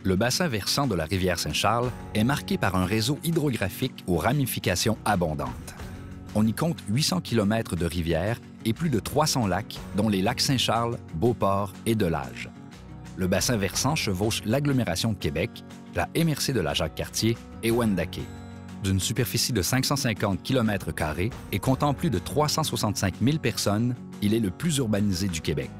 Le bassin versant de la rivière Saint-Charles est marqué par un réseau hydrographique aux ramifications abondantes. On y compte 800 km de rivières et plus de 300 lacs, dont les lacs Saint-Charles, Beauport et Delage. Le bassin versant chevauche l'agglomération de Québec, la MRC de la Jacques-Cartier et Wendake. D'une superficie de 550 km² et comptant plus de 365 000 personnes, il est le plus urbanisé du Québec.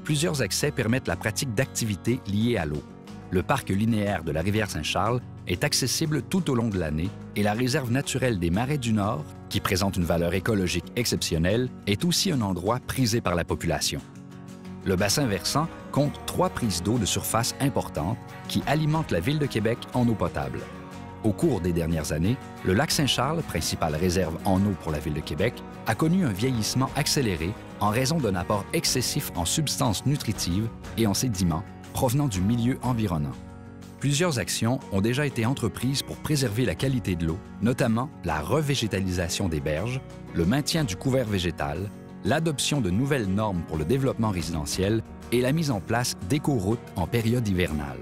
Plusieurs accès permettent la pratique d'activités liées à l'eau. Le parc linéaire de la rivière Saint-Charles est accessible tout au long de l'année et la réserve naturelle des Marais du Nord, qui présente une valeur écologique exceptionnelle, est aussi un endroit prisé par la population. Le bassin versant compte 3 prises d'eau de surface importantes qui alimentent la Ville de Québec en eau potable. Au cours des dernières années, le lac Saint-Charles, principale réserve en eau pour la Ville de Québec, a connu un vieillissement accéléré en raison d'un apport excessif en substances nutritives et en sédiments provenant du milieu environnant. Plusieurs actions ont déjà été entreprises pour préserver la qualité de l'eau, notamment la revégétalisation des berges, le maintien du couvert végétal, l'adoption de nouvelles normes pour le développement résidentiel et la mise en place d'éco-routes en période hivernale.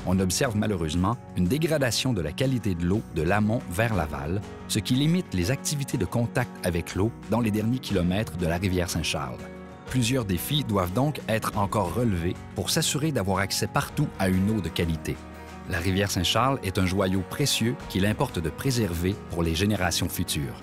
On observe malheureusement une dégradation de la qualité de l'eau de l'amont vers l'aval, ce qui limite les activités de contact avec l'eau dans les derniers kilomètres de la rivière Saint-Charles. Plusieurs défis doivent donc être encore relevés pour s'assurer d'avoir accès partout à une eau de qualité. La rivière Saint-Charles est un joyau précieux qu'il importe de préserver pour les générations futures.